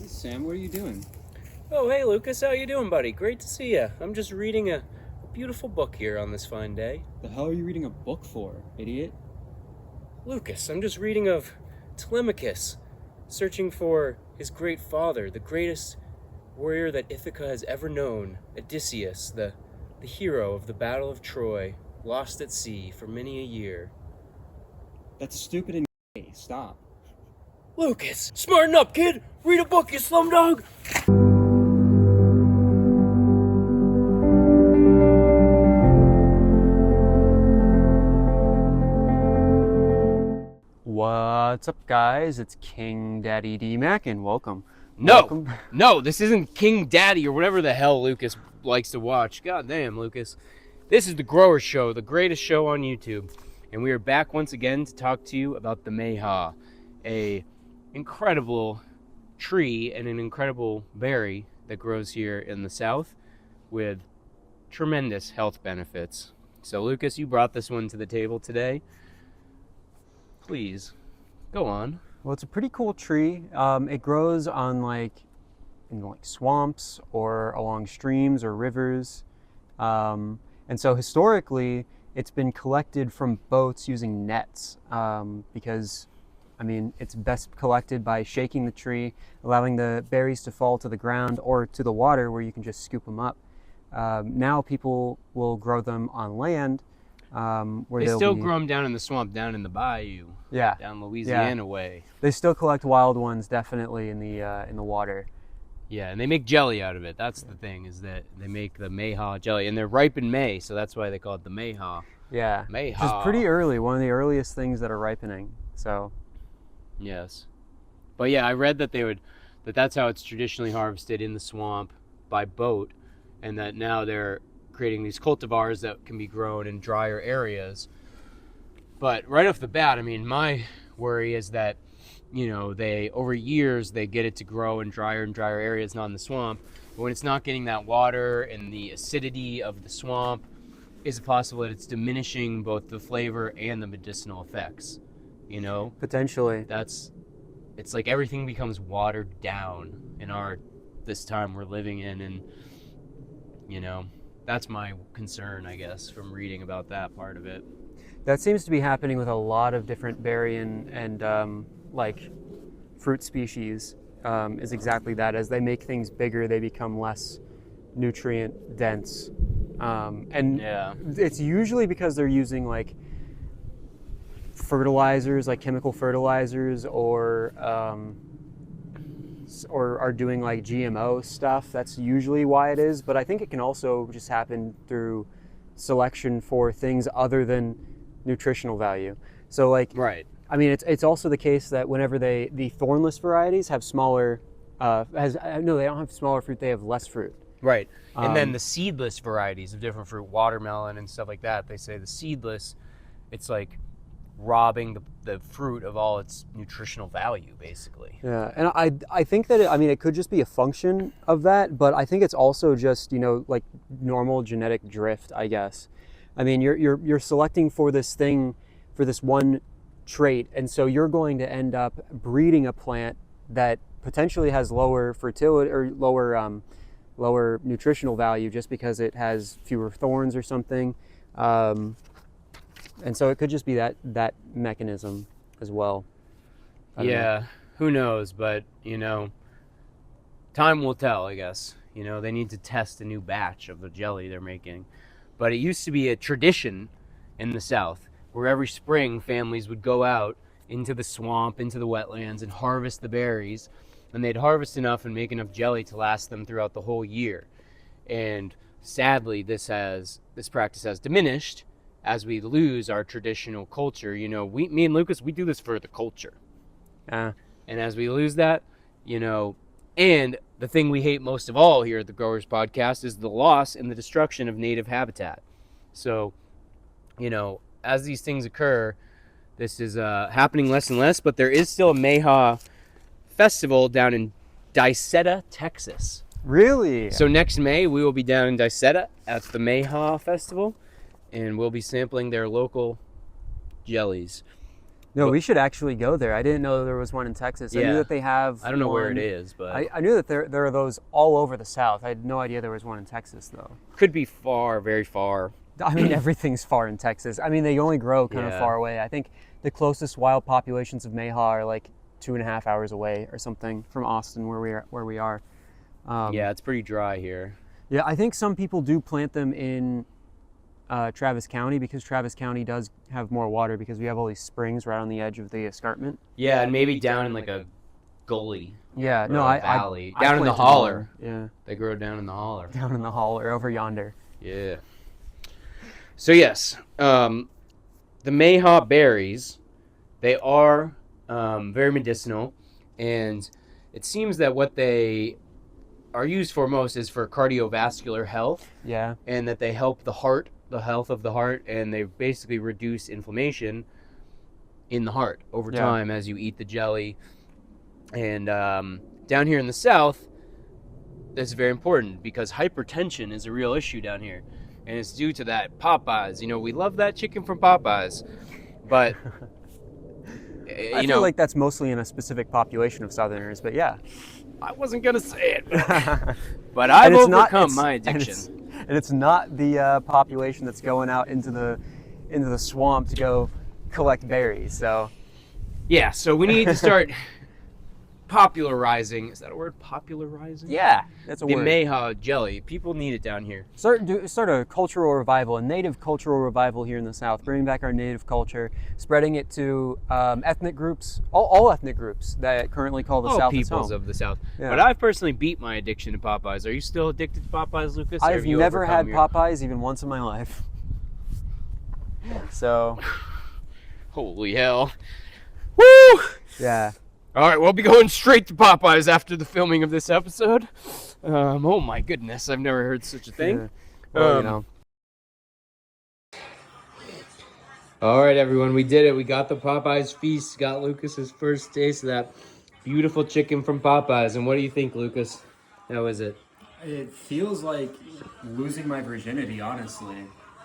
Sam, what are you doing? Oh, hey Lucas, how you doing, buddy? Great to see you. I'm just reading a beautiful book here on this fine day. The hell are you reading a book for, idiot? Lucas, I'm just reading of Telemachus, searching for his great father, the greatest warrior that Ithaca has ever known, Odysseus, the hero of the Battle of Troy, lost at sea for many a year. That's stupid and gay. Stop. Lucas, smarten up, kid! Read a book, you slumdog! What's up, guys? It's King Daddy D-Mac, and welcome. No, this isn't King Daddy or whatever the hell Lucas likes to watch. God damn, Lucas. This is the Grower Show, the greatest show on YouTube. And we are back once again to talk to you about the Mayhaw, a incredible tree and an incredible berry that grows here in the South with tremendous health benefits. So, Lucas, you brought this one to the table today. Please, go on. Well, it's a pretty cool tree. It grows on in swamps or along streams or rivers. And so historically, it's been collected from boats using nets because, it's best collected by shaking the tree, allowing the berries to fall to the ground or to the water where you can just scoop them up. Now people will grow them on land. They still grow them down in the swamp, down in the bayou. Yeah. Down Louisiana way. They still collect wild ones, definitely in the water. Yeah, and they make jelly out of it. That's the thing, is that they make the Mayhaw jelly, and they're ripe in May, so that's why they call it the Mayhaw. Yeah. Mayhaw. Which is pretty early, one of the earliest things that are ripening. So. Yes, but yeah, I read that that's how it's traditionally harvested, in the swamp by boat, and that now they're creating these cultivars that can be grown in drier areas. But right off the bat, my worry is that, they over years they get it to grow in drier and drier areas, not in the swamp. But when it's not getting that water and the acidity of the swamp, is it possible that it's diminishing both the flavor and the medicinal effects? Potentially. It's like everything becomes watered down in this time we're living in, and that's my concern, I guess, from reading about that part of it. That seems to be happening with a lot of different berry and fruit species, is exactly that. As they make things bigger, they become less nutrient dense. It's usually because they're using fertilizers, like chemical fertilizers, or are doing GMO stuff. That's usually why it is, but I think it can also just happen through selection for things other than nutritional value. So right. It's also the case that whenever the thornless varieties have smaller, they don't have smaller fruit, they have less fruit. Right. And then the seedless varieties of different fruit, watermelon and stuff like that, they say the seedless, it's like robbing the fruit of all its nutritional value, basically. Yeah, and I think that it could just be a function of that, but I think it's also just normal genetic drift, I guess. You're selecting for this thing, for this one trait, and so you're going to end up breeding a plant that potentially has lower fertility or lower nutritional value just because it has fewer thorns or something. And so it could just be that mechanism as well. Yeah, who knows? But, time will tell, I guess. They need to test a new batch of the jelly they're making. But it used to be a tradition in the South where every spring families would go out into the swamp, into the wetlands, and harvest the berries. And they'd harvest enough and make enough jelly to last them throughout the whole year. And sadly, this practice has diminished as we lose our traditional culture. Me and Lucas, we do this for the culture. And as we lose that, and the thing we hate most of all here at the Growers Podcast is the loss and the destruction of native habitat. So, as these things occur, this is happening less and less, but there is still a Mayhaw festival down in Dicetta, Texas. Really? So next May, we will be down in Dicetta at the Mayhaw Festival, and we'll be sampling their local jellies. No, we should actually go there. I didn't know there was one in Texas. I Yeah. knew that they have. I don't know where one- it is, but I knew that there are those all over the South. I had no idea there was one in Texas, though. could be far, very far. I mean, everything's far in Texas. I mean, they only grow kind of Yeah. far away. I think the closest wild populations of Mayhaw are like 2.5 hours away or something from Austin, where we are. Yeah, it's pretty dry here. Yeah, I think some people do plant them in Travis County because Travis County does have more water because we have all these springs right on the edge of the escarpment. Yeah, and maybe down in like a gully. Yeah, or no, a I valley. I Down in the planted holler. one. Yeah, They grow down in the holler. down in the holler over yonder. Yeah. So yes, the Mayhaw berries, they are very medicinal, and it seems that what they are used for most is for cardiovascular health, Yeah, and that they help the heart, the health of the heart, and they basically reduce inflammation in the heart over Yeah. time as you eat the jelly. And down here in the South, that's very important because hypertension is a real issue down here. And it's due to that Popeyes. You know, we love that chicken from Popeyes. But, I feel like that's mostly in a specific population of Southerners, but yeah. I wasn't going to say it. But I've And it's not- overcome it's- my and addiction. And it's not the population that's going out into the swamp to go collect berries. So Yeah, so we need to start popularizing. Is that a word? Popularizing? yeah, that's a The word. Mayhaw jelly. People need it down here. Start a cultural revival, a native cultural revival here in the South, bringing back our native culture, spreading it to ethnic groups, all ethnic groups that currently call the All South its peoples home. of the South. Yeah. But I've personally beat my addiction to Popeyes. Are you still addicted to Popeyes, Lucas? or I've have you never had overcome your- Popeyes even once in my life. So, Holy hell. Woo! yeah. All right, we'll be going straight to Popeyes after the filming of this episode. Oh my goodness, I've never heard such a thing. Yeah. Well, you Um, know. All right, everyone, we did it. We got the Popeyes feast. Got Lucas's first taste of that beautiful chicken from Popeyes. And what do you think, Lucas? How is it? It feels like losing my virginity, honestly.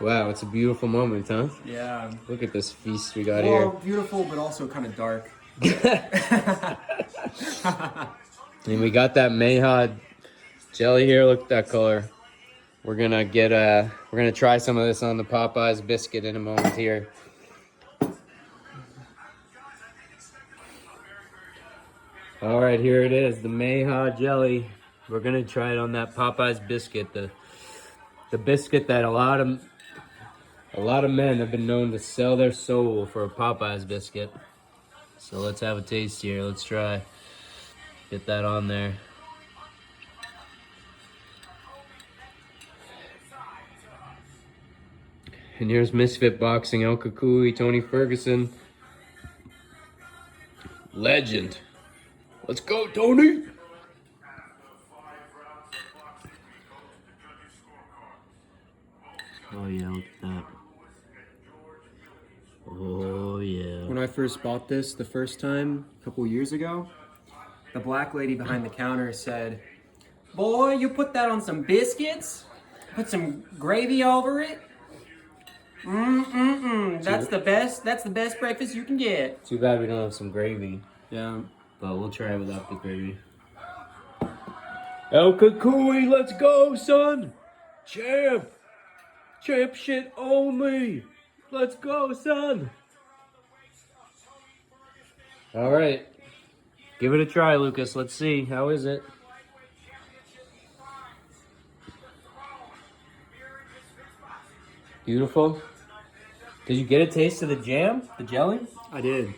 Wow, it's a beautiful moment, huh? Yeah. Look at this feast we got Well, beautiful, but also kind of dark. here. And we got that Mayhaw jelly here. Look at that color. We're gonna try some of this on the Popeyes biscuit in a moment here. All right, here it is, the Mayhaw jelly. We're gonna try it on that Popeyes biscuit, the biscuit that a lot of men have been known to sell their soul for a Popeyes biscuit. So let's have a taste here. Let's try. Get that on there. And here's Misfit Boxing, El Kukui, Tony Ferguson. Legend. Let's go, Tony! Oh yeah, look at that. Oh yeah. When I first bought this the first time, a couple years ago, the black lady behind the counter said, "Boy, you put that on some biscuits? Put some gravy over it? That's the best breakfast you can get." Too bad we don't have some gravy, Yeah. but we'll try it without the gravy. El Kukui, let's go, son! Champ! Champ shit only! Let's go, son! Alright. Give it a try, Lucas. Let's see. How is it? Beautiful. Did you get a taste of the jam? The jelly? I did.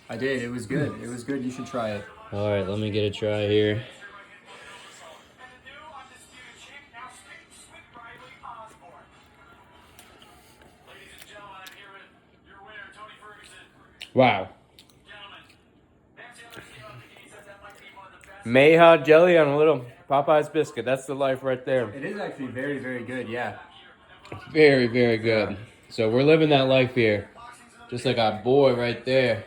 It was good. It was good. You should try it. Alright, let me get a try here. Wow. Mayhaw jelly on a little Popeyes biscuit. That's the life right there. It is actually very, very good. Yeah. Very, very good. So we're living that life here. Just like our boy right there.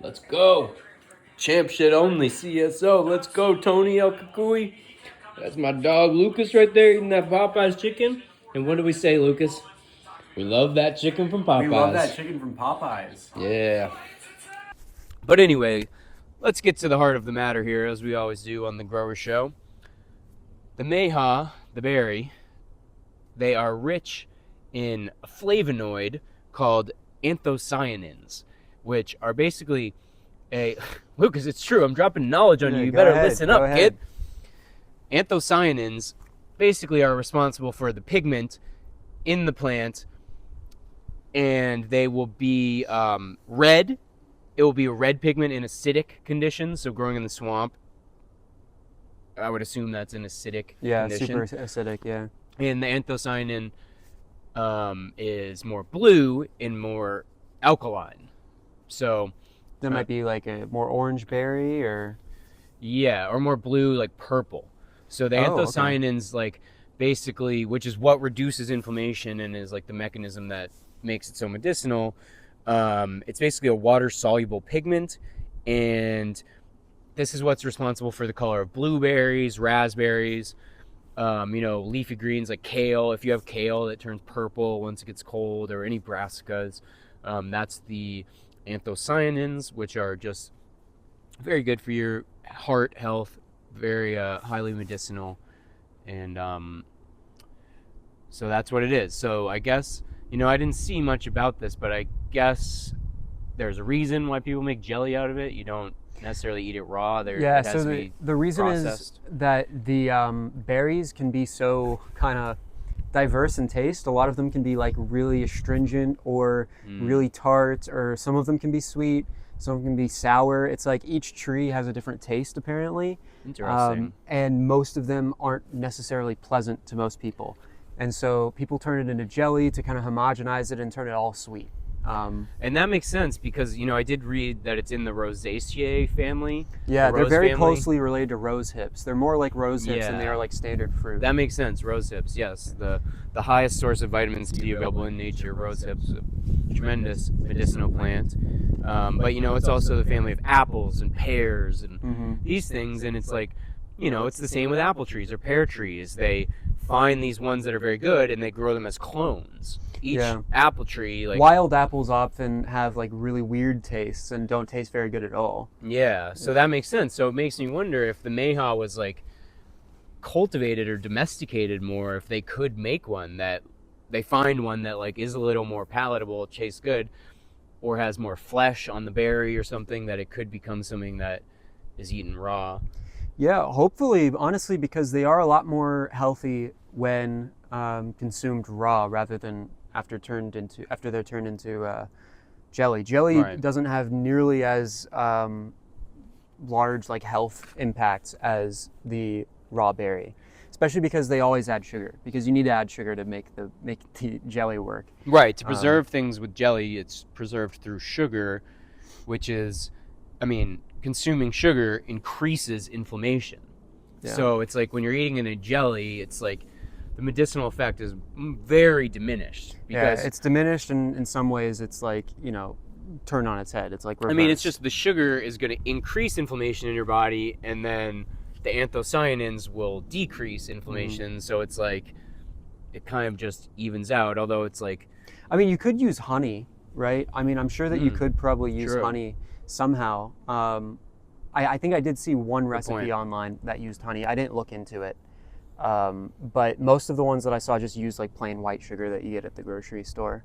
Let's go. Champ shit only, CSO. Let's go, Tony El Kukui. That's my dog Lucas right there eating that Popeyes chicken. And what do we say, Lucas? We love that chicken from Popeyes. We love that chicken from Popeyes. Yeah. But anyway, let's get to the heart of the matter here, as we always do on the Grower Show. The Mayhaw, the berry, they are rich in a flavonoid called anthocyanins, which are basically Lucas, it's true. I'm dropping knowledge on you. You better listen up, kid. Anthocyanins basically are responsible for the pigment in the plant, and they will be red. It will be a red pigment in acidic conditions, so growing in the swamp. I would assume that's an acidic condition. Super acidic, yeah. And the anthocyanin is more blue and more alkaline. So that might be like a more orange berry, or or more blue, like purple. So the anthocyanins, like basically, which is what reduces inflammation and is like the mechanism that makes it so medicinal. It's basically a water-soluble pigment, and this is what's responsible for the color of blueberries, raspberries, leafy greens like kale. If you have kale that turns purple once it gets cold, or any brassicas, that's the anthocyanins, which are just very good for your heart health, very highly medicinal, and so that's what it is. So I guess, I didn't see much about this, but I guess there's a reason why people make jelly out of it. You don't necessarily eat it raw. So the reason processed. is that the berries can be so kind of diverse in taste. A lot of them can be like really astringent or really tart, or some of them can be sweet, some of them can be sour. It's like each tree has a different taste, apparently. Interesting. And most of them aren't necessarily pleasant to most people. And so people turn it into jelly to kind of homogenize it and turn it all sweet. And that makes sense because, I did read that it's in the Rosaceae family. Yeah, they're very closely related to rose hips. They're more like rose hips than they are like standard fruit. That makes sense. Rose hips, yes. The highest source of vitamin C available in nature. Rose hips, a tremendous medicinal plant. But, it's also the family of apples and pears and these things. And it's like, it's the same with apple trees or pear trees. They find these ones that are very good and they grow them as clones. Each apple tree, like wild apples, often have like really weird tastes and don't taste very good at all. Yeah, so that makes sense. So it makes me wonder if the Mayhaw was like cultivated or domesticated more, if they could make one that they find one that like is a little more palatable, tastes good, or has more flesh on the berry or something, that it could become something that is eaten raw. Yeah, hopefully, honestly, because they are a lot more healthy when consumed raw rather than after they're turned into jelly. Jelly doesn't have nearly as large like health impacts as the raw berry, especially because they always add sugar, because you need to add sugar to make the jelly work. Right, to preserve things with jelly, it's preserved through sugar, which is, consuming sugar increases inflammation. Yeah. So it's like when you're eating in a jelly, it's like the medicinal effect is very diminished. Because, it's diminished, and in some ways it's like, turned on its head. It's like reverse. It's just the sugar is going to increase inflammation in your body, and then the anthocyanins will decrease inflammation. So it's like it kind of just evens out, although it's like... you could use honey, right? I'm sure that you could probably use honey somehow. I think I did see one recipe online that used honey. I didn't look into it. But most of the ones that I saw just used like plain white sugar that you get at the grocery store.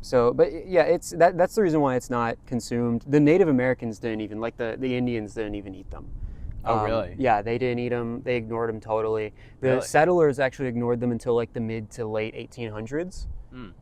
It's that's the reason why it's not consumed. The Native Americans didn't even, like the Indians didn't even eat them. Oh, really? Yeah, they didn't eat them. They ignored them totally. The settlers actually ignored them until like the mid to late 1800s.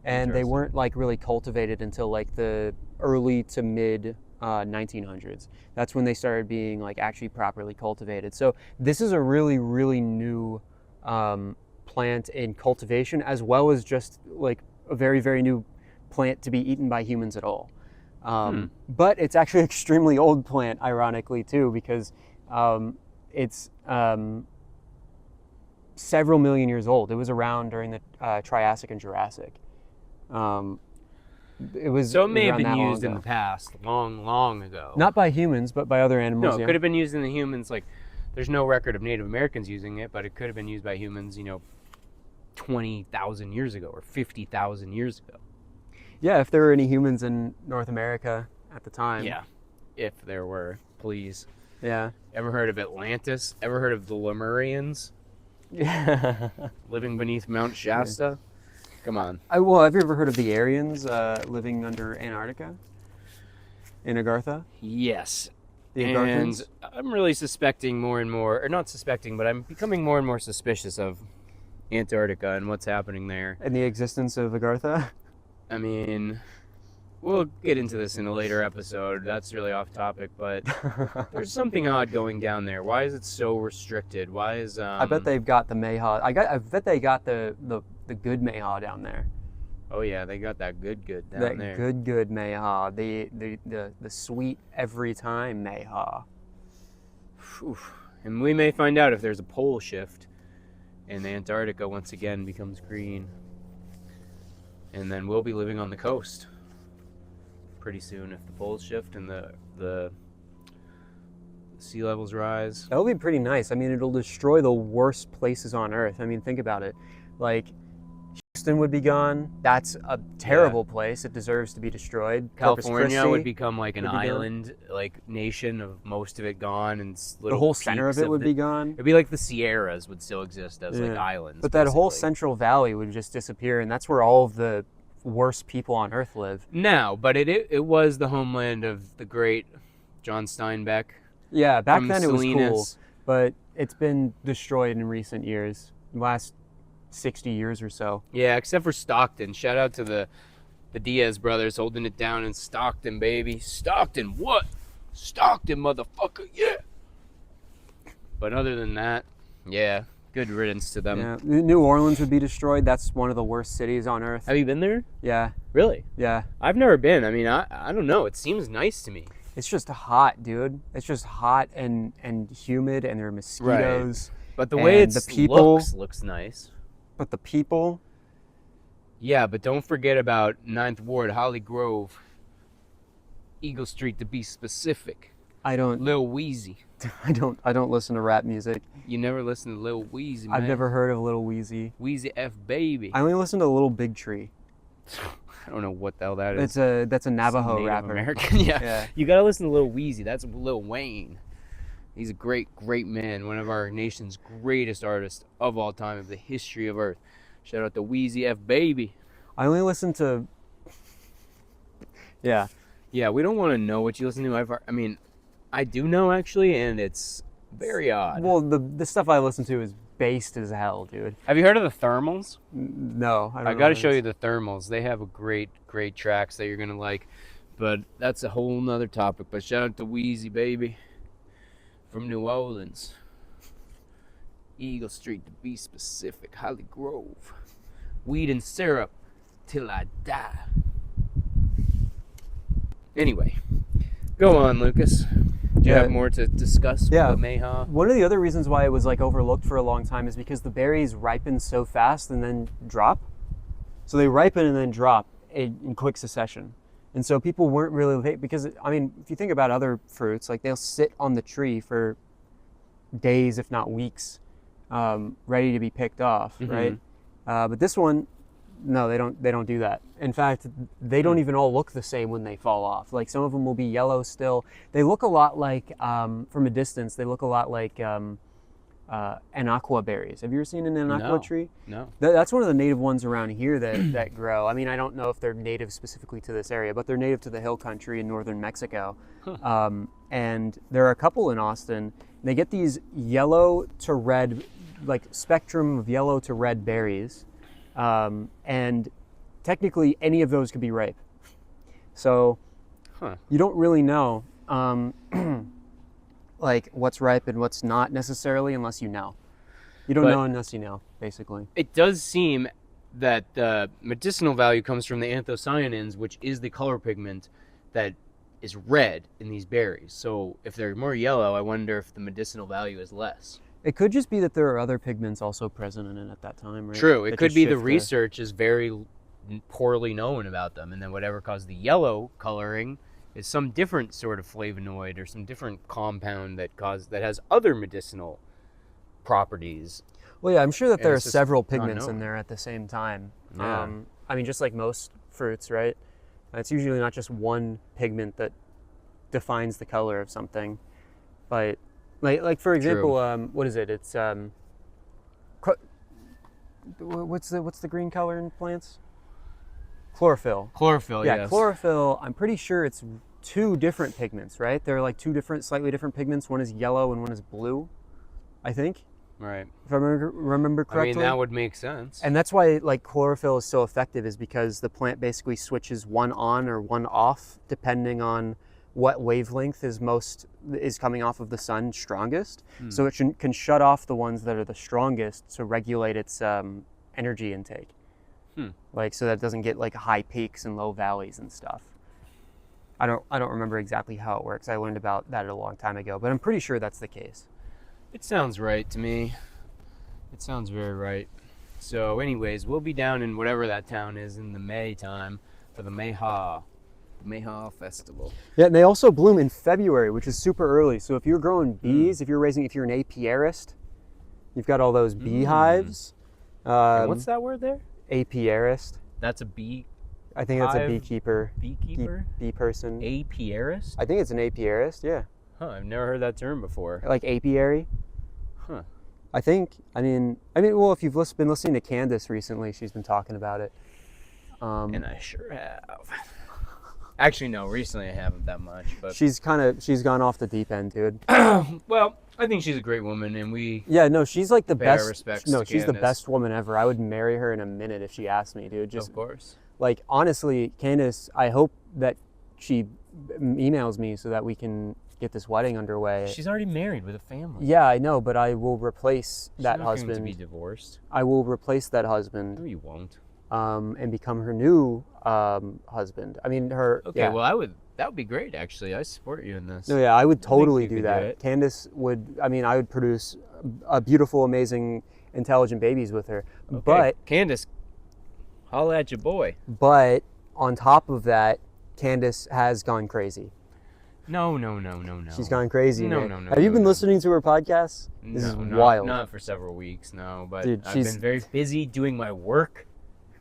And they weren't like really cultivated until like the early to mid 1900s. That's when they started being like actually properly cultivated. So this is a really, really new plant in cultivation, as well as just like a very, very new plant to be eaten by humans at all. But it's actually an extremely old plant, ironically, too, because it's several million years old. It was around during the Triassic and Jurassic. It may have been used in the past, long ago. Not by humans, but by other animals. No, it could have been used in the humans. Like, there's no record of Native Americans using it, but it could have been used by humans, 20,000 years ago or 50,000 years ago. Yeah, if there were any humans in North America at the time. Yeah, if there were, please. Yeah. Ever heard of Atlantis? Ever heard of the Lemurians Yeah. living beneath Mount Shasta? Come on. Well, have you ever heard of the Aryans living under Antarctica? In Agartha? Yes. The And Agarthans? I'm really suspecting more and more, or not suspecting, but I'm becoming more and more suspicious of Antarctica and what's happening there. And the existence of Agartha? I mean, we'll get into this in a later episode. That's really off topic, but there's something odd going down there. Why is it so restricted? Why is I bet they've got the Mayhaw. I bet they got the good Mayhaw down there. Oh yeah, they got that good down That there. good Mayhaw. The sweet every time Mayhaw. Whew. And we may find out if there's a pole shift and Antarctica once again becomes green. And then we'll be living on the coast pretty soon if the poles shift and the sea levels rise. That would be pretty nice. I mean, it'll destroy the worst places on Earth. I mean, think about it. Like, Houston would be gone. That's a terrible place. It deserves to be destroyed. Corpus California Christi would become like an would be gone. island, like nation of most of it gone, and The whole center of it would be gone. It'd be like the Sierras would still exist as like Yeah. islands. But that whole basically. Central Valley would just disappear, and that's where all of the worst people on Earth live. Now, but it was the homeland of the great John Steinbeck. Yeah, back From then it was cool, Salinas. but it's been destroyed in recent years, last 60 years or so. Yeah, except for Stockton. Shout out to the Diaz brothers holding it down in Stockton, baby. Stockton, what? Stockton, motherfucker, yeah. But other than that, yeah, good riddance to them. Yeah, New Orleans would be destroyed. That's one of the worst cities on Earth. Have you been there? Yeah, Really? yeah. I've never been. I mean, I don't know. It seems nice to me. It's just hot, dude. It's just hot and humid, and there are mosquitoes. But the way And it the people- looks nice. But the people, Yeah, but don't forget about 9th Ward, Holly Grove, Eagle Street to be specific. I don't Lil Weezy. listen to rap music. You never listen to Lil Weezy, man. I've never heard of Little Weezy. Weezy F Baby. I only listen to Little Big Tree. I don't know what the hell that is. That's a Navajo Native rapper. American, yeah. Yeah. You gotta listen to Lil Weezy. That's Lil Wayne. He's a great man. One of our nation's greatest artists of all time, of the history of Earth. Shout out to Weezy F Baby. I only listen to. Yeah. Yeah, we don't want to know what you listen to. I mean, I do know actually, and it's very odd. Well, the stuff I listen to is based as hell, dude. Have you heard of the Thermals? No, I don't I know got to what show it you is. the Thermals. They have a great tracks that you're gonna like, but that's a whole nother topic. But shout out to Weezy Baby from New Orleans, Eagle Street to be specific, Holly Grove, weed and syrup till I die. Anyway, go on, Lucas. Do you Yeah. have more to discuss Yeah. with the Mayhaw? One of the other reasons why it was like overlooked for a long time is because the berries ripen so fast and then drop. So they ripen and then drop in quick succession. And so people weren't really, because I mean, if you think about other fruits, like they'll sit on the tree for days, if not weeks, ready to be picked off, right? But this one, no, they don't do that. In fact, they don't even all look the same when they fall off. Like some of them will be yellow still. They look a lot like, from a distance, they look a lot like anaqua berries. Have you ever seen an anaqua No. tree? No. That's one of the native ones around here that grow. I mean, I don't know if they're native specifically to this area, but they're native to the hill country in northern Mexico. And there are a couple in Austin. They get these yellow to red, like spectrum of yellow to red berries. And technically any of those could be ripe. So you don't really know like what's ripe and what's not necessarily unless you know. You don't But- know unless you know, basically. It does seem that the medicinal value comes from the anthocyanins, which is the color pigment that is red in these berries. So if they're more yellow, I wonder if the medicinal value is less. It could just be that there are other pigments also present in it at that time, right? True. It That could just be the shift research is very poorly known about them, and then whatever caused the yellow coloring is some different sort of flavonoid or some different compound that has other medicinal properties. Well, yeah, I'm sure that And there are it's just several not pigments in known. there at the same time. Yeah. I mean, just like most fruits, right? It's usually not just one pigment that defines the color of something, but like for example, what is it? It's what's the green color in plants? Chlorophyll. Chlorophyll, Yeah, yes. chlorophyll. I'm pretty sure it's two different pigments, right? They're like two different, slightly different pigments. One is yellow and one is blue, I think, Right. if I remember correctly. I mean, that would make sense. And that's why like chlorophyll is so effective, is because the plant basically switches one on or one off depending on what wavelength is coming off of the sun strongest. So it can shut off the ones that are the strongest to regulate its energy intake. Like, so that it doesn't get like high peaks and low valleys and stuff. I don't remember exactly how it works. I learned about that a long time ago, but I'm pretty sure that's the case. It sounds right to me. It sounds very right. So anyways, we'll be down in whatever that town is in the May time for the Mayhaw festival. Yeah, and they also bloom in February, which is super early. So if you're growing bees, if you're an apiarist, you've got all those beehives. And what's that word there? Apiarist. That's a bee. I think that's a Hive beekeeper. Beekeeper? Bee person. Apiarist? I think it's an apiarist, yeah. Huh, I've never heard that term before. Like apiary. Huh. I mean, well, if you've been listening to Candace recently, she's been talking about it. And I sure have. Actually, no, recently I haven't that much, but She's gone off the deep end, dude. well, I think she's a great woman, and we Yeah, no, she's like the pay our best. respects No, to she's the Candace. best woman ever. I would marry her in a minute if she asked me, dude. Just of course. like, honestly, Candace, I hope that she emails me so that we can get this wedding underway. She's already married with a family. Yeah, I know, but I will replace She's that not husband. going to be divorced. I will replace that husband. No, you won't. And become her new husband. I mean, her. Okay, yeah. well, that would be great, actually. I support you in this. No, yeah, I would I think totally you do could do that. it. Candace would. I mean, I would produce a beautiful, amazing, intelligent babies with her. Okay, Candace, holla at your boy. But on top of that, Candace has gone crazy. No. She's gone crazy. No, man. no. Have you been no. listening to her podcast? This is wild. Not for several weeks, no. But Dude, I've she's- been very busy doing my work.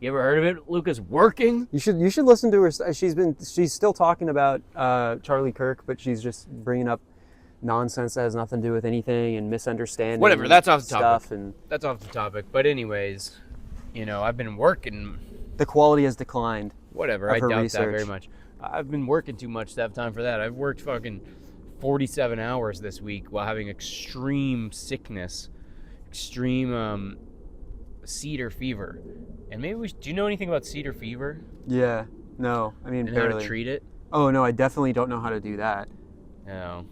You ever heard of it, Lucas? Working? You should listen to her. She's still talking about Charlie Kirk, but she's just bringing up nonsense that has nothing to do with anything and misunderstanding. Whatever, that's off the stuff topic. And That's off the topic. But anyways, I've been working. the quality has declined. Whatever, Of I her doubt that research. very much. I've been working too much to have time for that. I've worked fucking 47 hours this week while having extreme sickness, extreme cedar fever. And maybe do you know anything about cedar fever Yeah. No. I mean, and how barely. to treat it? Oh no, I definitely don't know how to do that. No.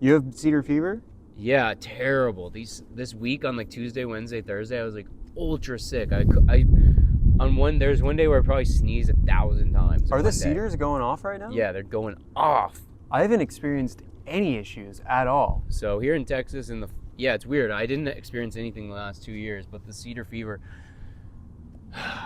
You have cedar fever? Yeah, terrible. This week on like Tuesday, Wednesday, Thursday, I was like ultra sick. There's one day where I probably sneezed 1,000 times. Are in the one day. cedars going off right now? Yeah, they're going off. I haven't experienced any issues at all. So here in Texas, it's weird. I didn't experience anything the last 2 years, but the cedar fever.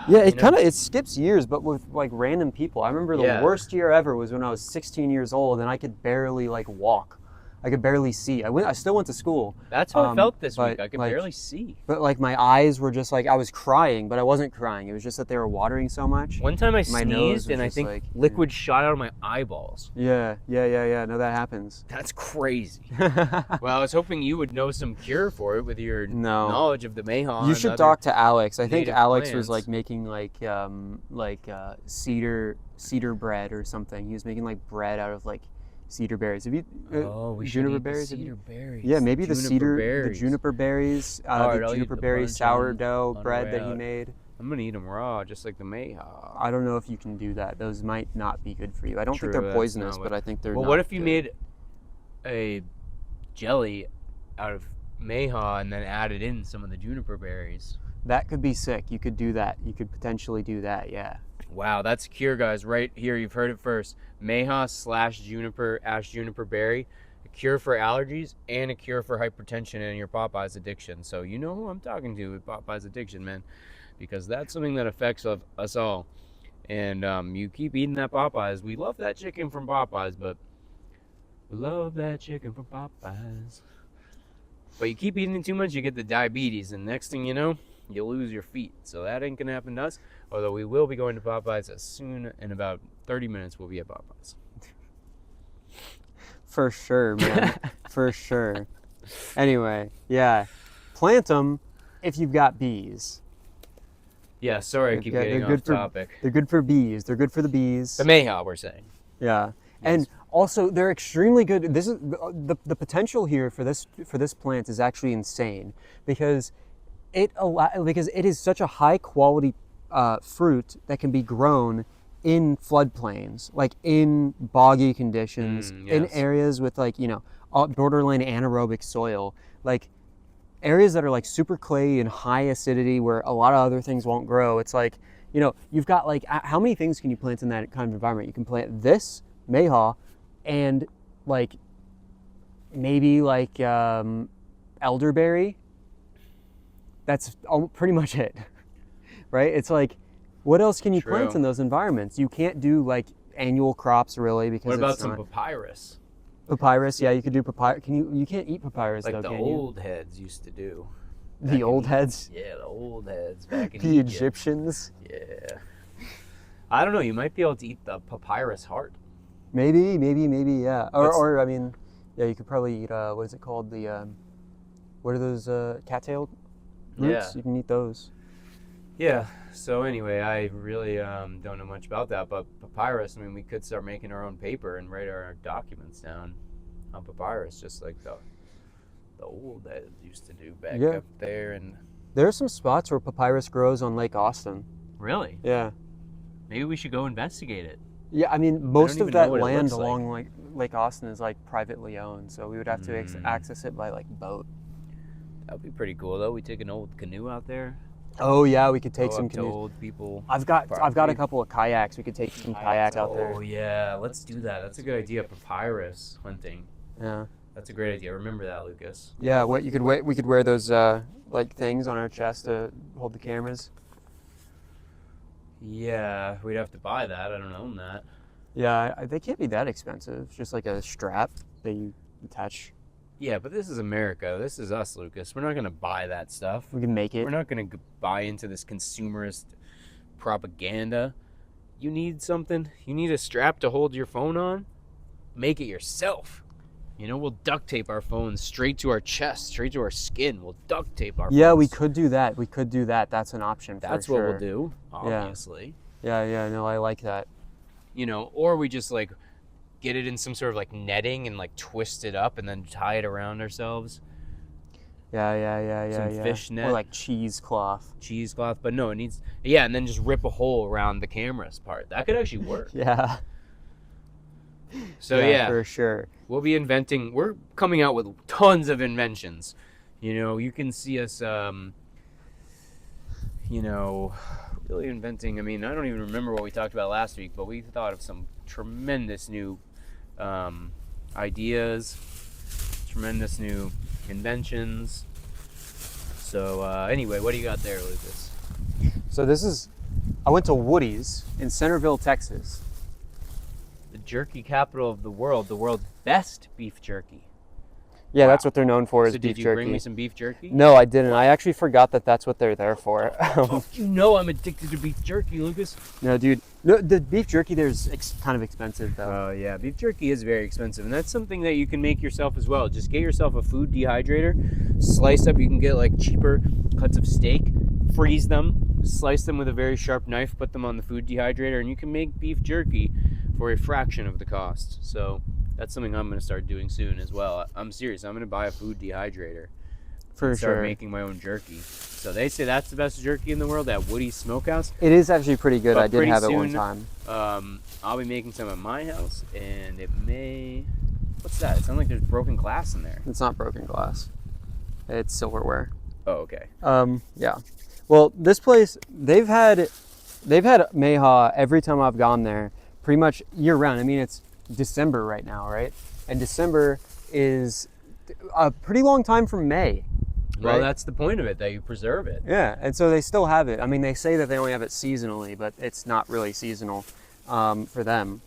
Yeah, it skips years, but with like random people. I remember the Yeah. worst year ever was when I was 16 years old and I could barely like walk. I could barely see. I still went to school. That's how I felt this but, week. I could like, barely see. But like my eyes were just like, I was crying, but I wasn't crying. It was just that they were watering so much. One time I My nose sneezed was and I just think like, liquid shot out of my eyeballs. Yeah. No, that happens. That's crazy. Well, I was hoping you would know some cure for it with your No. knowledge of the Mayhaw. You and should other- talk to Alex. I think native Alex plants. was like making like cedar bread or something. He was making like bread out of like cedar berries. Have you? Oh, we should juniper eat berries. the Have you- cedar berries. Yeah, maybe the berries. juniper berries, Alright, the I'll eat juniper a berry bunch sourdough on the bread way that he out. made. I'm gonna eat them raw, just like the Mayhaw. I don't know if you can do that. Those might not be good for you. I don't True, think they're that's poisonous, not but what- I think they're. Well, not what if you good. made a jelly out of Mayhaw and then added in some of the juniper berries? That could be sick. You could do that. You could potentially do that. Yeah. Wow, that's a cure, guys. Right here, you've heard it first. Mayhaw / juniper, ash juniper berry. A cure for allergies and a cure for hypertension and your Popeyes addiction. So you know who I'm talking to with Popeyes addiction, man. Because that's something that affects us all. And you keep eating that Popeyes. We love that chicken from Popeyes, but we love that chicken from Popeyes. But you keep eating it too much, you get the diabetes, and next thing you know, you lose your feet. So that ain't gonna happen to us. Although we will be going to Popeyes as soon, in about 30 minutes, we'll be at Popeyes. For sure, man. For sure. Anyway, yeah. Plant them if you've got bees. Yeah, sorry, I keep getting off topic. They're good for bees. They're good for the bees. The Mayhaw, we're saying. Yeah. And also, they're extremely good. This is the potential here for this plant is actually insane because it is such a high quality fruit that can be grown in floodplains, like in boggy conditions, in areas with like borderline anaerobic soil, like areas that are like super clayey and high acidity where a lot of other things won't grow. It's like you've got like how many things can you plant in that kind of environment? You can plant this Mayhaw and like maybe like elderberry. That's pretty much it, right? It's like, what else can you plant in those environments? You can't do like annual crops really because what about some papyrus? Papyrus, yeah, you could do papyrus. You can't eat papyrus like though, the can old heads used to do. The old heads? Yeah, the old heads back in the Egypt. Egyptians? Yeah. I don't know, you might be able to eat the papyrus heart. Maybe, yeah. Or I mean, yeah, you could probably eat, what is it called? What are those cattail roots? Yeah. You can eat those. Yeah, so anyway, I really don't know much about that, but papyrus, I mean, we could start making our own paper and write our documents down on papyrus, just like the old heads used to do back up there. And there are some spots where papyrus grows on Lake Austin. Really? Yeah. Maybe we should go investigate it. Yeah, I mean, most of that land along Lake Austin is like privately owned, so we would have to access it by like boat. That would be pretty cool, though. We take an old canoe out there. Oh yeah, we could take some canoes. Old people. I've got a couple of kayaks. We could take some kayaks out there. Oh yeah, let's do that. That's a good idea. Papyrus hunting. Yeah. That's a great idea. Remember that, Lucas. Yeah. We could wear those like things on our chest to hold the cameras. Yeah, we'd have to buy that. I don't own that. Yeah, they can't be that expensive. It's just like a strap that you attach. Yeah, but this is America. This is us, Lucas. We're not going to buy that stuff. We can make it. We're not going to buy into this consumerist propaganda. You need something. You need a strap to hold your phone on. Make it yourself. We'll duct tape our phones straight to our chest, straight to our skin. We'll duct tape our phones. Yeah, we could do that. That's an option for sure. That's what we'll do, obviously. Yeah, no, I like that. Or we just like get it in some sort of like netting and like twist it up and then tie it around ourselves. Yeah. Some fish net. Or like cheesecloth. Cheesecloth, but no, it needs, and then just rip a hole around the camera's part. That could actually work. Yeah. So yeah, for sure. We're coming out with tons of inventions. You can see us, really inventing. I mean, I don't even remember what we talked about last week, but we thought of some tremendous new ideas, tremendous new inventions. So anyway, what do you got there, Lucas? So I went to Woody's in Centerville, Texas. The jerky capital of the world's best beef jerky. Yeah, wow. That's what they're known for, is so beef jerky. Did you bring me some beef jerky? No, I didn't. I actually forgot that that's what they're there for. I'm addicted to beef jerky, Lucas. No, dude. No, the beef jerky there is kind of expensive, though. Oh, yeah. Beef jerky is very expensive, and that's something that you can make yourself as well. Just get yourself a food dehydrator, slice up. You can get, like, cheaper cuts of steak, freeze them, slice them with a very sharp knife, put them on the food dehydrator, and you can make beef jerky for a fraction of the cost. So that's something I'm going to start doing soon as well. I'm serious. I'm going to buy a food dehydrator. For start sure. making my own jerky. So they say that's the best jerky in the world at Woody's Smokehouse. It is actually pretty good. But I did have soon, it one time. I'll be making some at my house, and it may... What's that? It sounds like there's broken glass in there. It's not broken glass. It's silverware. Oh, okay. Yeah. Well, this place, they've had Mayhaw every time I've gone there, pretty much year round. I mean, it's December right now, right? And December is a pretty long time from May. Well, right? That's the point of it, that you preserve it. Yeah, and so they still have it. I mean, they say that they only have it seasonally, but it's not really seasonal for them.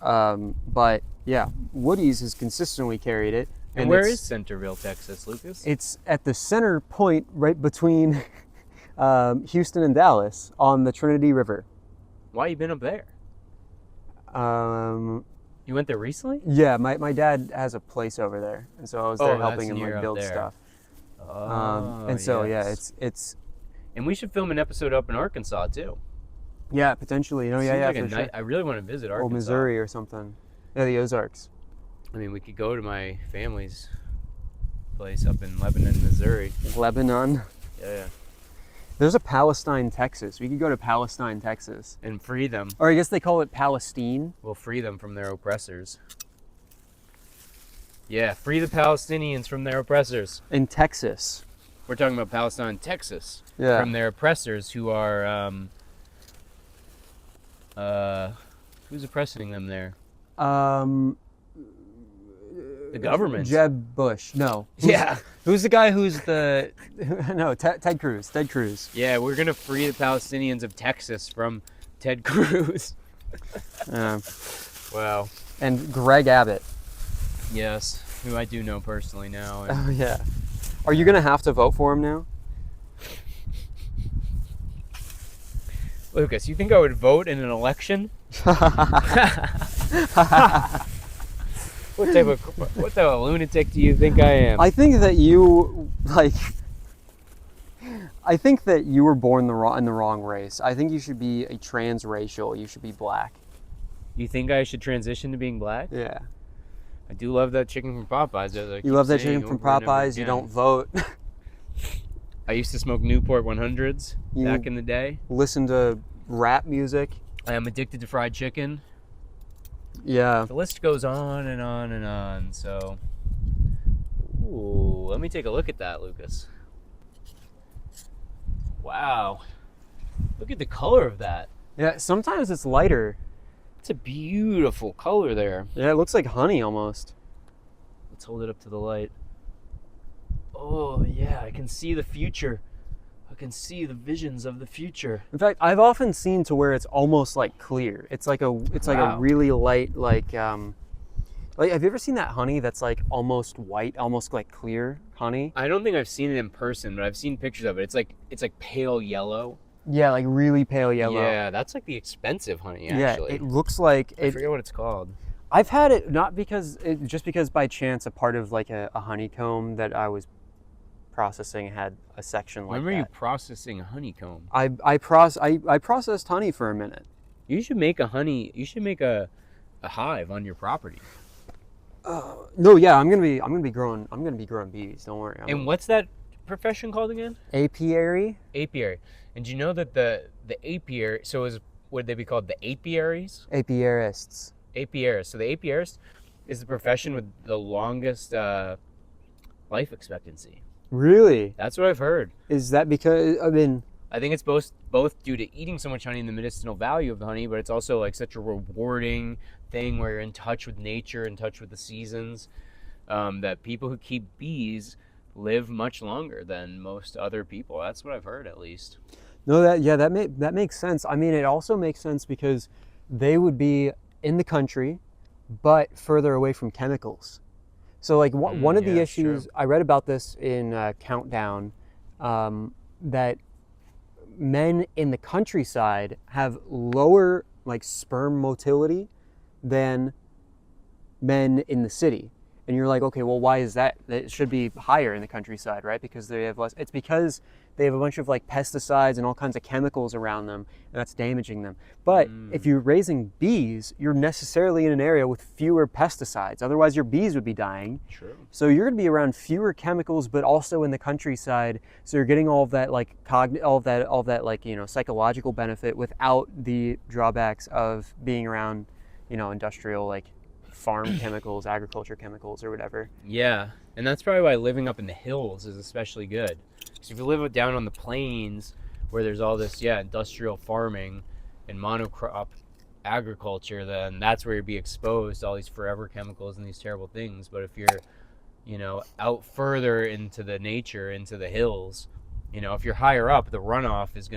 But yeah, Woody's has consistently carried it. And where is Centerville, Texas, Lucas? It's at the center point right between Houston and Dallas on the Trinity River. Why you been up there? You went there recently? Yeah, my dad has a place over there, and so I was there helping him like build stuff. And so yes. it's and we should film an episode up in Arkansas too. yeah, potentially. You know, Seems like for a sure. I really want to visit Arkansas. Or Missouri or something. Yeah, the Ozarks. I mean, we could go to my family's place up in Lebanon, Missouri. Lebanon. Yeah. There's a Palestine, Texas. We could go to Palestine, Texas. And free them. Or I guess they call it Palestine. We'll free them from their oppressors. Yeah, free the Palestinians from their oppressors. In Texas. We're talking about Palestine, Texas. Yeah. From their oppressors who are, who's oppressing them there? The government. Jeb Bush. No. Who's the guy who's the... No, Ted Cruz. Ted Cruz. Yeah, we're going to free the Palestinians of Texas from Ted Cruz. Wow. And Greg Abbott. Yes, who I do know personally now. Oh, yeah. Are you going to have to vote for him now? Lucas, you think I would vote in an election? What type of lunatic do you think I am? I think that you were born in the wrong race. I think you should be a transracial. You should be black. You think I should transition to being black? Yeah. I do love that chicken from Popeyes. You love that chicken from Popeyes. You don't vote. I used to smoke Newport 100s back in the day. Listen to rap music. I am addicted to fried chicken. Yeah. The list goes on and on and on. So, ooh, let me take a look at that, Lucas. Wow. Look at the color of that. Yeah, sometimes it's lighter. It's a beautiful color there. Yeah, it looks like honey almost. Let's hold it up to the light. Oh, yeah, I can see the future. I can see the visions of the future. In fact, I've often seen to where it's almost like clear. It's like a really light like have you ever seen that honey that's like almost white, almost like clear honey? I don't think I've seen it in person, but I've seen pictures of it. It's like pale yellow. Yeah, like really pale yellow. Yeah, that's like the expensive honey actually. Yeah, it looks like I forget what it's called. I've had it just because by chance a part of like a honeycomb that I was processing had a section like that. When were you processing a honeycomb? I processed honey for a minute. You should make a hive on your property. No, yeah, I'm gonna be growing bees. Don't worry. And what's that profession called again? Apiary. Apiary. And do you know that the apiary? So would they be called the apiaries? Apiarists. Apiarist. So the apiarist is the profession with the longest life expectancy. Really? That's what I've heard. Is that because I think it's both due to eating so much honey and the medicinal value of the honey, but it's also like such a rewarding thing where you're in touch with nature, in touch with the seasons, that people who keep bees live much longer than most other people. That's what I've heard, at least. No, that makes sense. I mean, it also makes sense because they would be in the country, but further away from chemicals. So like one of the issues, I read about this in Countdown, that men in the countryside have lower like sperm motility than men in the city. And you're like, okay, well, why is that? It should be higher in the countryside, right? Because they have less. It's because they have a bunch of like pesticides and all kinds of chemicals around them, and that's damaging them. But if you're raising bees, you're necessarily in an area with fewer pesticides. Otherwise, your bees would be dying. True. So you're going to be around fewer chemicals, but also in the countryside. So you're getting all of that like all of that like psychological benefit without the drawbacks of being around industrial like farm chemicals, agriculture chemicals, or whatever. Yeah, and that's probably why living up in the hills is especially good. So if you live down on the plains where there's all this, industrial farming and monocrop agriculture, then that's where you'd be exposed to all these forever chemicals and these terrible things. But if you're, out further into the nature, into the hills, if you're higher up, the runoff is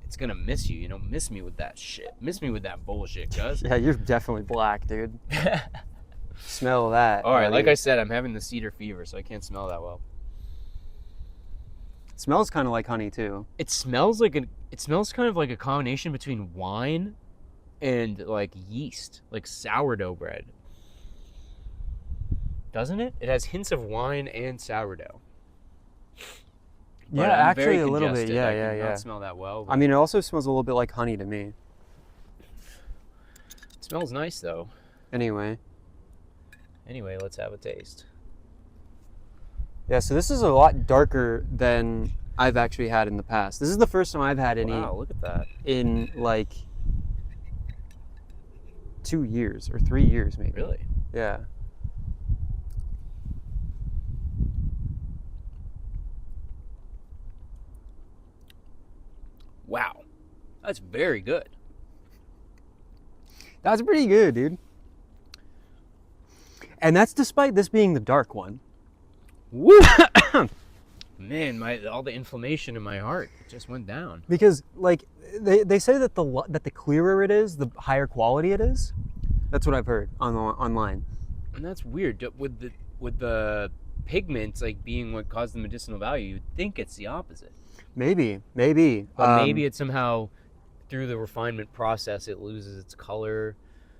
it's gonna miss you. Miss me with that shit. Miss me with that bullshit, cuz. Yeah, you're definitely black, dude. Smell that. All right, buddy. like I said, I'm having the cedar fever, so I can't smell that well. It smells kind of like honey too. It smells kind of like a combination between wine and like yeast, like sourdough bread. Doesn't it? It has hints of wine and sourdough. But Yeah, I'm actually very a little bit. congested. Yeah, I yeah, cannot yeah. smell that well. I mean, it also smells a little bit like honey to me. It smells nice though. Anyway. Anyway, let's have a taste. Yeah, so this is a lot darker than I've actually had in the past. This is the first time I've had any Wow, look at that. in like 2 years or 3 years maybe. Really? Yeah. Wow. That's very good. That's pretty good, dude. And that's despite this being the dark one. Woo! Man, all the inflammation in my heart just went down. Because like they say that the clearer it is, the higher quality it is. That's what I've heard online. And that's weird. With the pigments like being what caused the medicinal value, you'd think it's the opposite. Maybe. But maybe it's somehow through the refinement process it loses its color.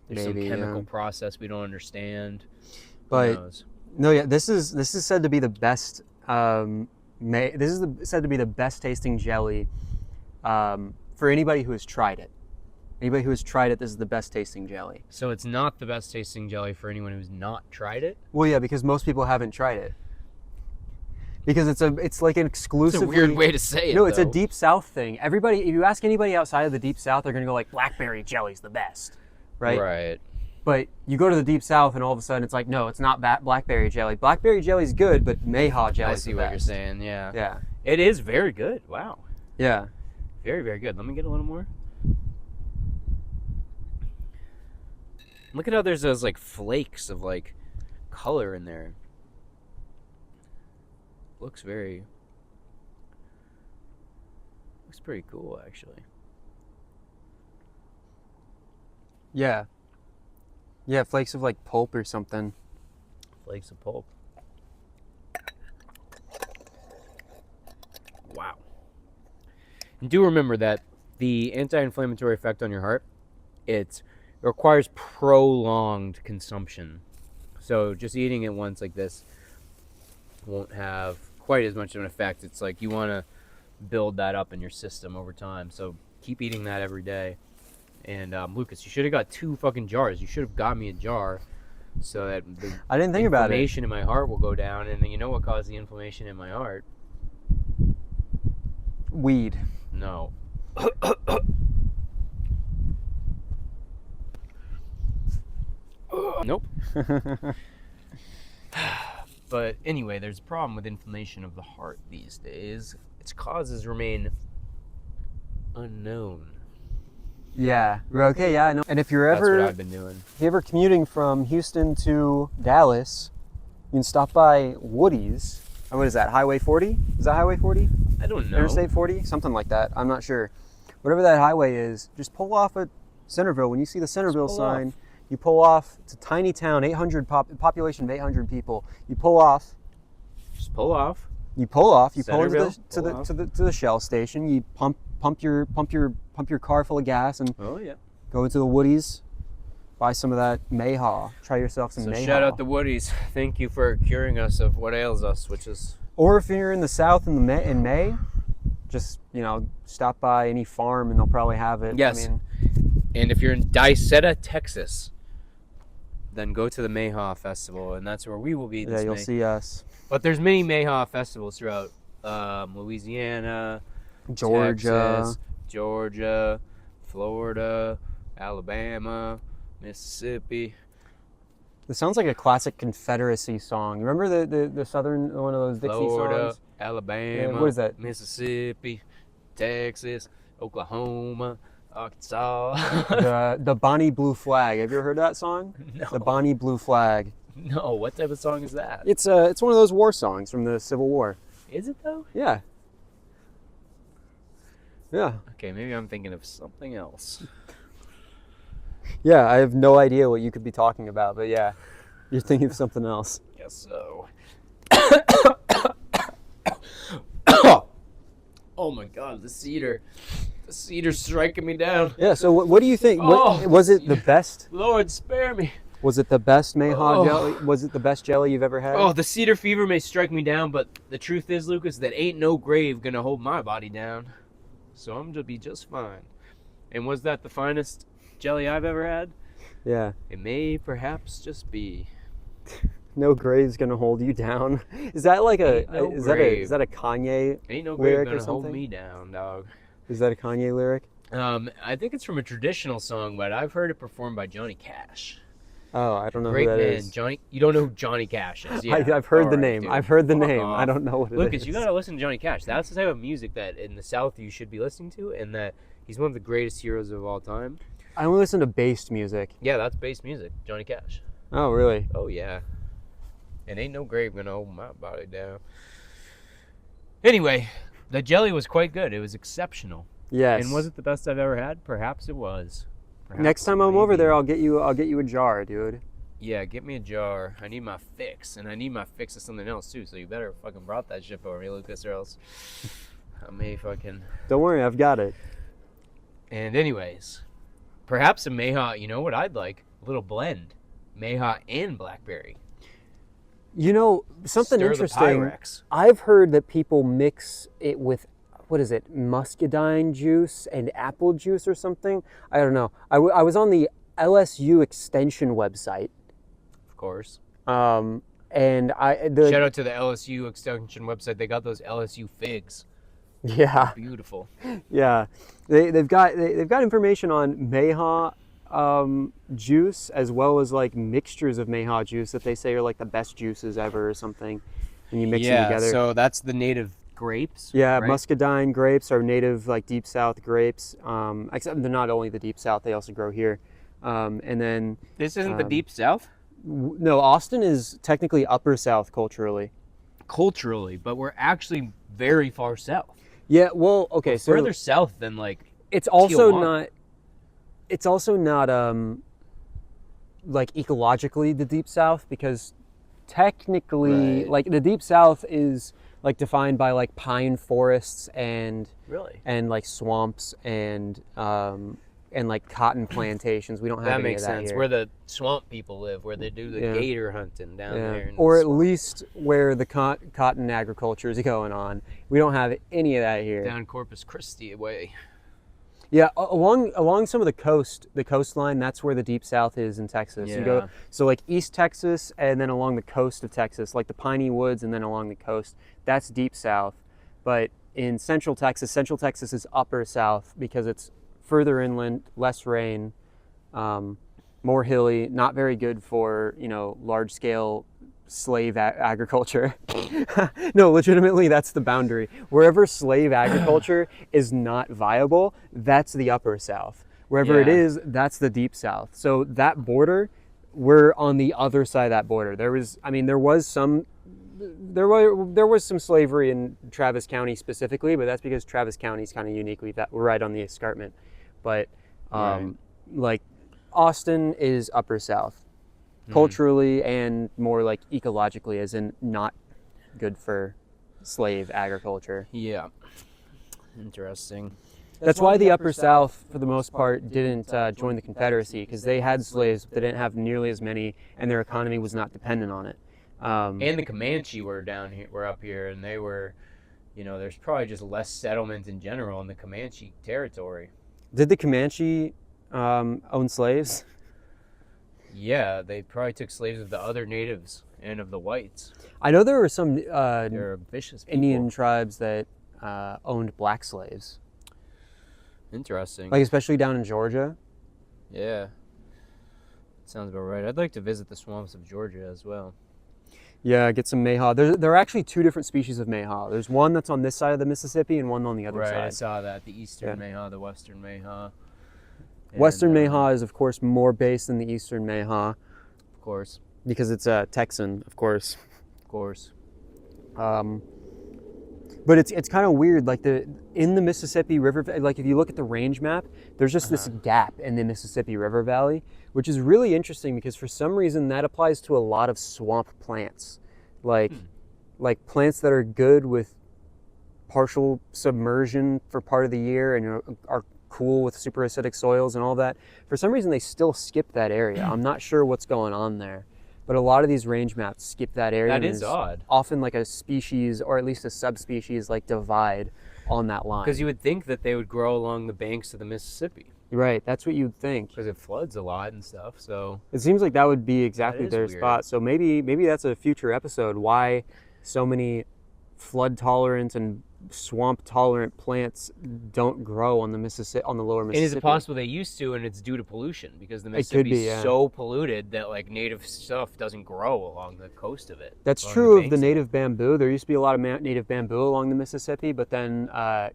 There's Maybe, some chemical yeah. process we don't understand. But Who knows? no, yeah, this is said to be the best. Said to be the best tasting jelly for anybody who has tried it. Anybody who has tried it, this is the best tasting jelly. So it's not the best tasting jelly for anyone who's not tried it? Well, yeah, because most people haven't tried it. Because it's like an exclusive. It's a weird way to say it. No, it's a though. deep South thing. Everybody, if you ask anybody outside of the deep South, they're gonna go like blackberry jelly's the best, right? Right. But you go to the deep South, and all of a sudden it's like, no, it's not blackberry jelly. Blackberry jelly's good, but Mayhaw jelly's I see the what best. you're saying, yeah. Yeah. It is very good. Wow. Yeah. Very, very good. Let me get a little more. Look at how there's those like flakes of like color in there. Looks pretty cool actually. Yeah. Yeah, flakes of like pulp or something. Flakes of pulp. Wow. And do remember that the anti-inflammatory effect on your heart, it requires prolonged consumption. So just eating it once like this won't have quite as much of an effect. It's like you want to build that up in your system over time. So keep eating that every day. And Lucas, you should have got 2 fucking jars. You should have got me a jar so that the I didn't think about it. inflammation in my heart will go down. And then you know what caused the inflammation in my heart? Weed. No. Nope. But anyway, there's a problem with inflammation of the heart these days. Its causes remain unknown. Yeah. Okay, yeah, I know. And if you're That's what ever I've been doing. if you're ever commuting from Houston to Dallas, you can stop by Woody's. What is that? Highway 40? Is that Highway 40? I don't know. Interstate 40? Something like that. I'm not sure. Whatever that highway is, just pull off at Centerville. When you see the Centerville pull sign, off. you pull off. It's a tiny town, 800 population of 800 people. You pull off. Just pull off. You pull off. You pull into Centerville, to the Shell station. You pump your car full of gas and Oh yeah. go into the Woody's. Buy some of that Mayhaw. Try yourself some So Mayhaw. shout out the Woodies. Thank you for curing us of what ails us, which is Or if you're in the South in May, just stop by any farm and they'll probably have it. Yes. I mean, and if you're in Dicetta, Texas, then go to the Mayhaw Festival, and that's where we will be this yeah, you'll May. see us. But there's many Mayhaw festivals throughout Louisiana, Georgia. Texas, Georgia, Florida, Alabama, Mississippi. This sounds like a classic Confederacy song. Remember the Southern one of those Dixie Florida, songs? Alabama, what is that? Mississippi, Texas, Oklahoma, Arkansas. the Bonnie Blue Flag. Have you ever heard that song? No. The Bonnie Blue Flag. No, what type of song is that? It's one of those war songs from the Civil War. Is it though? Yeah. Yeah. Okay, maybe I'm thinking of something else. Yeah, I have no idea what you could be talking about, but yeah. You're thinking of something else. Guess so. Oh my God, the cedar. The cedar's striking me down. Yeah. So what do you think? Oh, Was it the best? Lord, spare me. Was it the best Mayhaw Oh. jelly? Was it the best jelly you've ever had? Oh, the cedar fever may strike me down, but the truth is, Lucas, that ain't no grave gonna hold my body down. So I'm gonna be just fine. And was that the finest jelly I've ever had? Yeah. It may perhaps just be. No grave's gonna hold you down. Is that like Ain't no is grave. that a Kanye Ain't no grave lyric or gonna hold something? me down, dog. Is that a Kanye lyric? I think it's from a traditional song, but I've heard it performed by Johnny Cash. Oh, I don't know Great who that man, is. Johnny. You don't know who Johnny Cash is? Yeah. I've heard the All right, name. dude. I've heard the Fuck name. off. I don't know what it is. Lucas, you gotta listen to Johnny Cash. That's the type of music that in the South you should be listening to, and that he's one of the greatest heroes of all time. I only listen to bass music. Yeah, that's bass music, Johnny Cash. Oh, really? Oh yeah. And ain't no grave gonna hold my body down. Anyway, the jelly was quite good. It was exceptional. Yes. And was it the best I've ever had? Perhaps it was. Perhaps Next time I'm over maybe. there, I'll get you a jar, dude. Yeah, get me a jar. I need my fix, and I need my fix of something else too. So you better fucking brought that shit for me, Lucas, or else I may fucking. Don't worry, I've got it. And anyways, perhaps a Mayhaw. You know what I'd like? A little blend, Mayhaw and blackberry. You know, something Stir the interesting. Pyrex. I've heard that people mix it with, what is it, muscadine juice and apple juice or something? I don't know. I was on the LSU extension website. Of course. And Shout out to the LSU extension website. They got those LSU figs. Yeah, Beautiful. yeah. They've got information on Mayhaw juice, as well as like mixtures of Mayhaw juice that they say are like the best juices ever or something, and you mix them together. So that's the native grapes. Yeah, right? muscadine grapes are native, like deep south grapes. Except they're not only the deep south; they also grow here. And then This isn't the deep south no, Austin is technically upper south culturally. culturally, but we're actually very far south. Yeah, well, okay, so Further south than like. it's also Tijuana. not. It's also not like ecologically the deep south, because technically, Right. like the deep south is like defined by like pine forests and Really? like swamps and like cotton plantations. We don't have That any makes of that sense. here. Where the swamp people live, where they do the Yeah. gator hunting down Yeah. there. In Or the at swamp. least where the cotton agriculture is going on. We don't have any of that here. Down Corpus Christi way. Yeah, along some of the coastline, that's where the deep south is in Texas. You Yeah. go so like East Texas, and then along the coast of Texas, like the piney woods, and then along the coast, that's deep south. But in Central Texas is upper south because it's further inland, less rain, more hilly, not very good for large scale slave agriculture. No, legitimately, that's the boundary. Wherever slave agriculture is not viable, that's the upper south. Wherever it Yeah. is, that's the deep south. So that border, we're on the other side of that border. There was some slavery in Travis County specifically, but that's because Travis County is kind of uniquely that we're right on the escarpment. But Right. like Austin is upper south. Culturally and more like ecologically, as in not good for slave agriculture. Yeah. Interesting. That's why the upper south, for the most part, didn't join the Confederacy, because they had slaves, but they didn't have nearly as many, and their economy was not dependent on it. And the Comanche were down here, were up here, and they were, there's probably just less settlement in general in the Comanche territory. Did the Comanche own slaves? Yeah, they probably took slaves of the other natives and of the whites. I know there were some They're vicious people. Indian tribes that owned black slaves, Interesting. like especially down in Georgia. Yeah. Sounds about right. I'd like to visit the swamps of Georgia as well. Yeah, get some Mayhaw. There are actually two different species of Mayhaw. There's one that's on this side of the Mississippi and one on the other Right, I side. saw that. The eastern Yeah. Mayhaw, the western Mayhaw. Western And, Mayhaw is, of course, more based than the Eastern Mayhaw Of course. because it's Texan, of course. Of course. But it's kind of weird, like in the Mississippi River, like if you look at the range map, there's just this gap in the Mississippi River Valley, which is really interesting because for some reason that applies to a lot of swamp plants, like plants that are good with partial submersion for part of the year and are cool with super acidic soils and all that. For some reason they still skip that area. I'm not sure what's going on there. But a lot of these range maps skip that area. That is odd. Often like a species or at least a subspecies like divide on that line. Because you would think that they would grow along the banks of the Mississippi. Right, that's what you'd think. Because it floods a lot and stuff, so... It seems like that would be exactly their weird. spot. So maybe that's a future episode, why so many flood-tolerant and swamp-tolerant plants don't grow on the Mississippi, on the lower Mississippi. And is it possible they used to, and it's due to pollution? Because the It could Mississippi be, is yeah. so polluted that like native stuff doesn't grow along the coast of it. That's along true of the banks native bamboo. There used to be a lot of native bamboo along the Mississippi, but then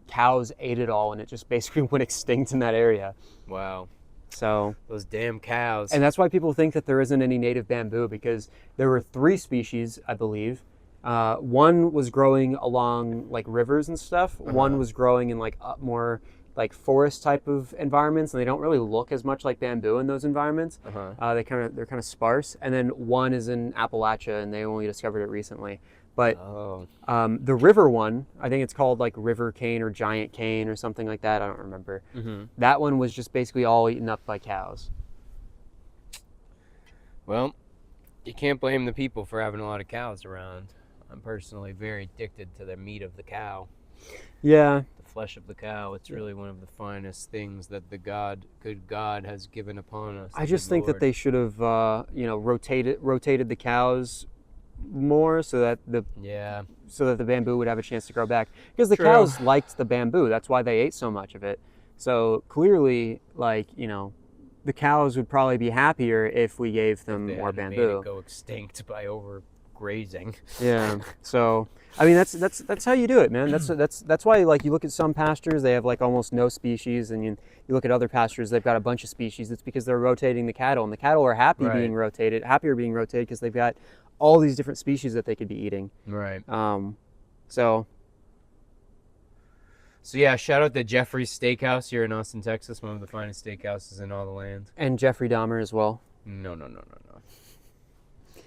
cows ate it all and it just basically went extinct in that area. Wow. So Those damn cows. and that's why people think that there isn't any native bamboo, because there were 3 species, I believe. One was growing along like rivers and stuff. One was growing in like more like forest type of environments, and they don't really look as much like bamboo in those environments. They're kind of sparse. And then one is in Appalachia, and they only discovered it recently. But the river one, I think it's called like river cane or giant cane or something like that. I don't remember. That one was just basically all eaten up by cows. Well, you can't blame the people for having a lot of cows around. I'm personally very addicted to the meat of the cow. Yeah. The flesh of the cow. It's really one of the finest things that the good God has given upon us. I just think that they should have, rotated the cows more so that the bamboo would have a chance to grow back. Because the cows liked the bamboo. That's why they ate so much of it. So clearly, the cows would probably be happier if we gave them more bamboo. Made it go extinct by overgrazing. Yeah. So I mean that's how you do it, man. That's why you look at some pastures, they have like almost no species, and you look at other pastures, they've got a bunch of species. It's because they're rotating the cattle, and the cattle are happier being rotated because they've got all these different species that they could be eating. Right. So yeah, shout out to Jeffrey's Steakhouse here in Austin, Texas, one of the finest steakhouses in all the land. And Jeffrey Dahmer as well. No.